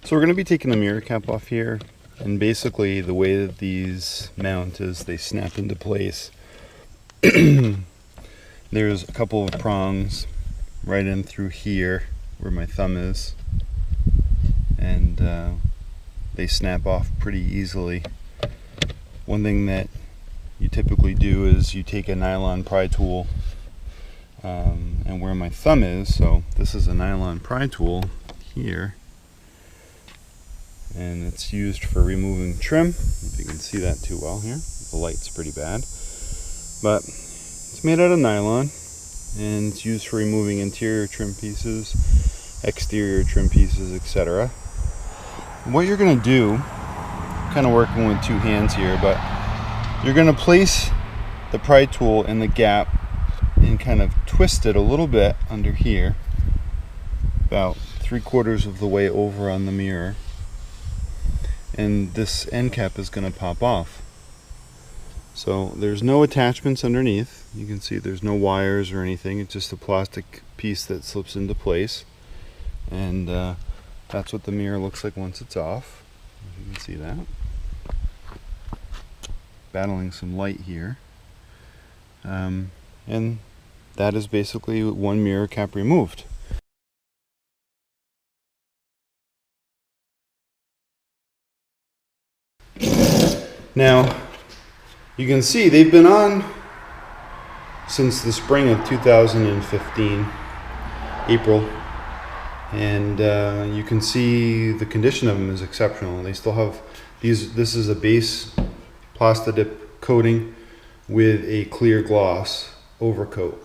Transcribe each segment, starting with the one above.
So we're going to be taking the mirror cap off here, and basically the way that these mount is they snap into place. There's a couple of prongs right in through here where my thumb is, and they snap off pretty easily. One thing that you typically do is you take a nylon pry tool, and where my thumb is, so this is a nylon pry tool here, and it's used for removing trim. If you can see that too well here, the light's pretty bad, but it's made out of nylon and it's used for removing interior trim pieces, exterior trim pieces, etc. What you're going to do, kind of working with two hands here, but you're going to place the pry tool in the gap and kind of twist it a little bit under here, about 3/4 of the way over on the mirror, and this end cap is going to pop off. So there's no attachments underneath. You can see there's no wires or anything. It's just a plastic piece that slips into place, and that's what the mirror looks like once it's off. You can see that. Battling some light here, and that is basically one mirror cap removed. Now you can see they've been on since the spring of 2015, April, and you can see the condition of them is exceptional. They still have these. This is a base Plasti-Dip coating with a clear gloss overcoat.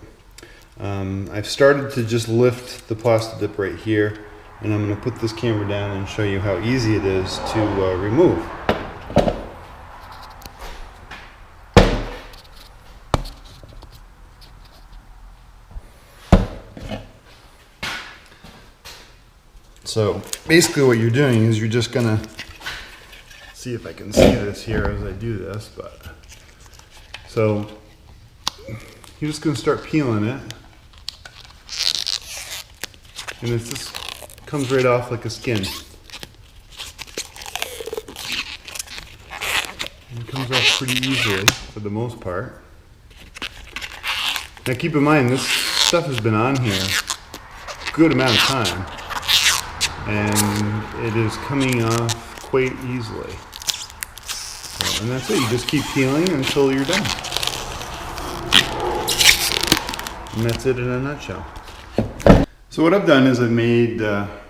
I've started to just lift the Plasti-Dip right here, and I'm going to put this camera down and show you how easy it is to remove. So basically what you're doing is you're just going to see if I can see this here as I do this, but so you're just going to start peeling it, and it just comes right off like a skin. And it comes off pretty easily for the most part. Now keep in mind, this stuff has been on here a good amount of time, and it is coming off quite easily. So, and that's it, you just keep peeling until you're done. And that's it in a nutshell. So what I've done is I've made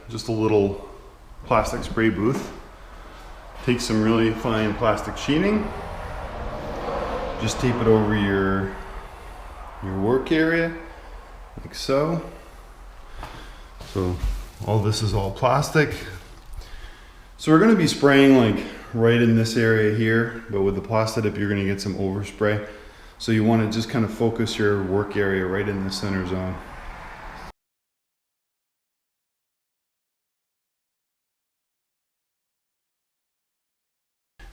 just a little plastic spray booth. Take some really fine plastic sheeting, just tape it over your work area, like so. So all this is all plastic. So we're going to be spraying like right in this area here, but with the Plasti-Dip you're going to get some overspray. So you want to just kind of focus your work area right in the center zone.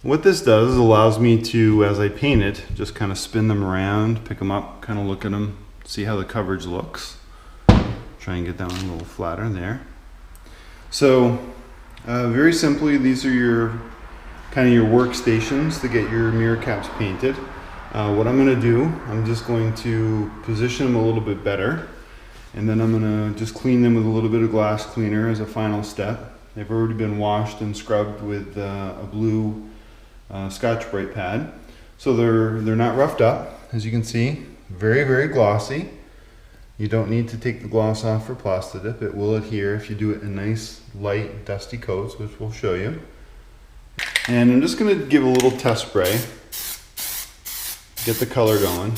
What this does is allows me to, as I paint it, just kind of spin them around, pick them up, kind of look at them, see how the coverage looks. Try and get that one a little flatter there. So very simply, these are your kind of your workstations to get your mirror caps painted. What I'm going to do, I'm just going to position them a little bit better, and then I'm going to just clean them with a little bit of glass cleaner as a final step. They've already been washed and scrubbed with a blue Scotch-Brite pad, so they're not roughed up, as you can see. Very, very glossy. You don't need to take the gloss off for Plasti-Dip. It will adhere if you do it in nice, light, dusty coats, which we'll show you. And I'm just going to give a little test spray, get the color going.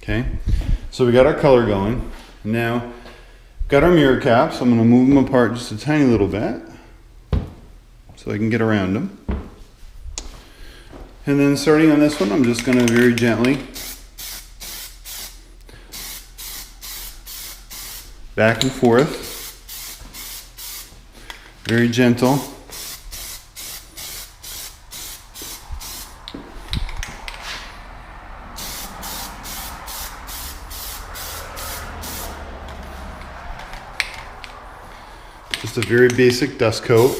Okay, so we got our color going. Now, got our mirror caps. I'm going to move them apart just a tiny little bit so I can get around them. And then starting on this one, I'm just going to very gently back and forth, very gentle. Just a very basic dust coat.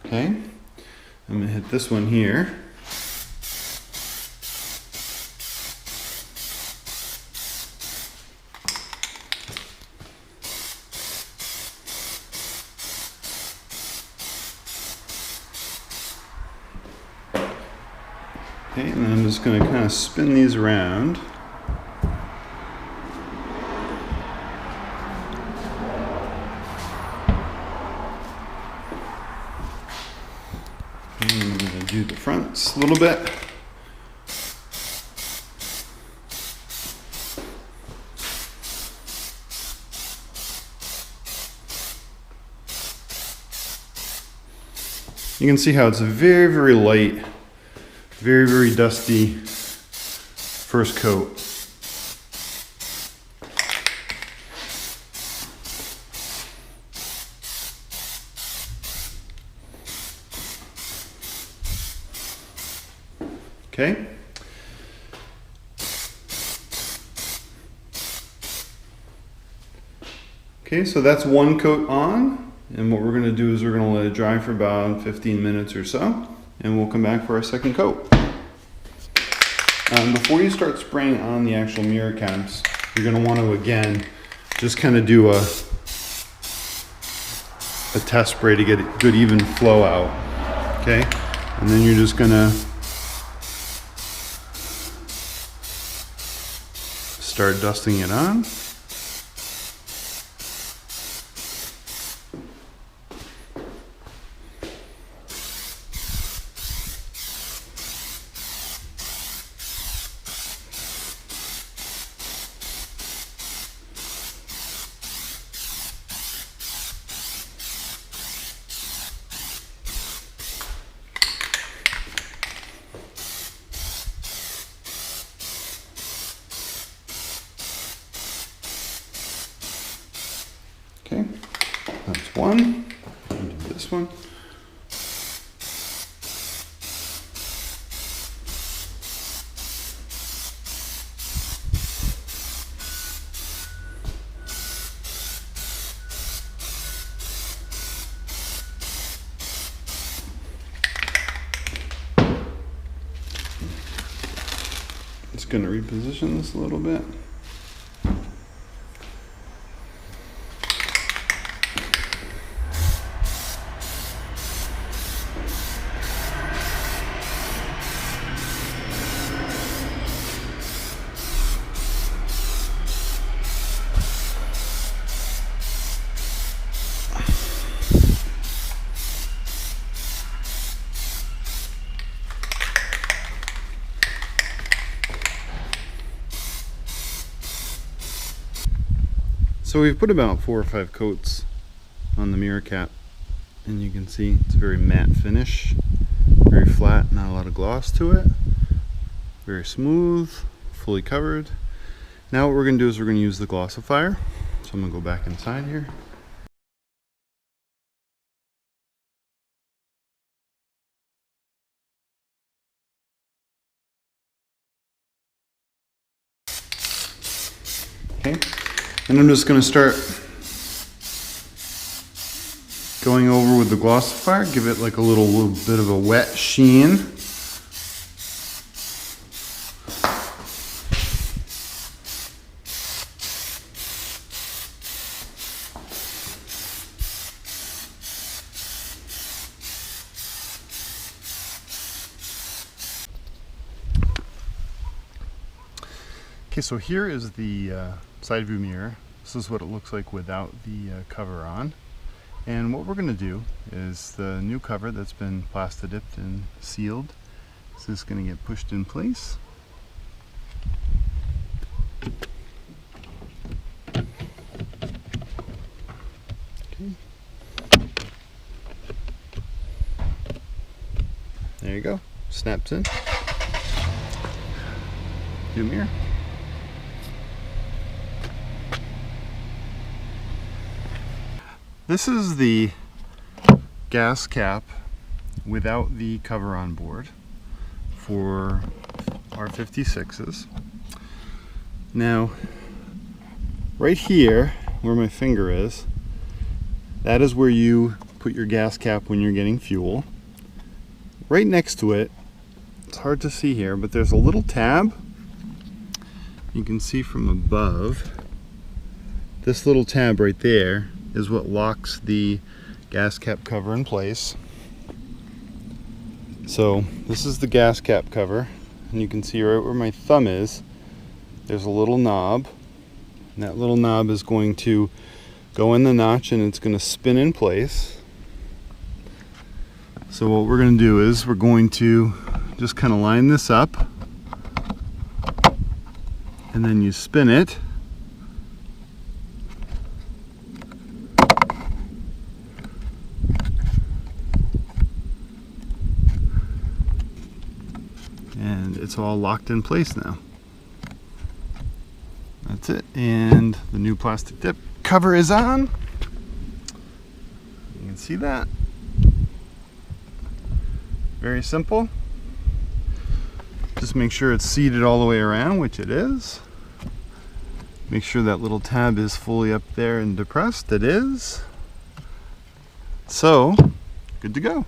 Okay, I'm gonna hit this one here. Okay, and then I'm just going to kind of spin these around. And I'm going to do the fronts a little bit. You can see how it's a very, very light, very, very dusty first coat. Okay. Okay, so that's one coat on, and what we're going to do is we're going to let it dry for about 15 minutes or so, and we'll come back for our second coat. Before you start spraying on the actual mirror caps, you're going to want to again just kind of do a test spray to get a good even flow out. Okay, and then you're just going to start dusting it on. Okay, that's one. I'll do this one. Just going to reposition this a little bit. So we've put about 4 or 5 coats on the mirror cap, and you can see it's a very matte finish, very flat, not a lot of gloss to it, very smooth, fully covered. Now what we're going to do is we're going to use the glossifier. So I'm going to go back inside here. Okay, and I'm just going to start going over with the glossifier, give it like a little bit of a wet sheen. Okay, so here is the side view mirror. This is what it looks like without the cover on. And what we're going to do is the new cover that's been Plasti-dipped and sealed. This is going to get pushed in place. Okay. There you go. Snaps in. View mirror. This is the gas cap without the cover on board for our 56s. Now, right here where my finger is, that is where you put your gas cap when you're getting fuel. Right next to it, it's hard to see here, but there's a little tab. You can see from above, this little tab right there is what locks the gas cap cover in place. So this is the gas cap cover, and you can see right where my thumb is, there's a little knob, and that little knob is going to go in the notch and it's going to spin in place. So what we're going to do is we're going to just kind of line this up, and then you spin it. And it's all locked in place now. That's it, and the new Plasti-Dip cover is on. You can see that. Very simple. Just make sure it's seated all the way around, which it is. Make sure that little tab is fully up there and depressed. It is. So, good to go.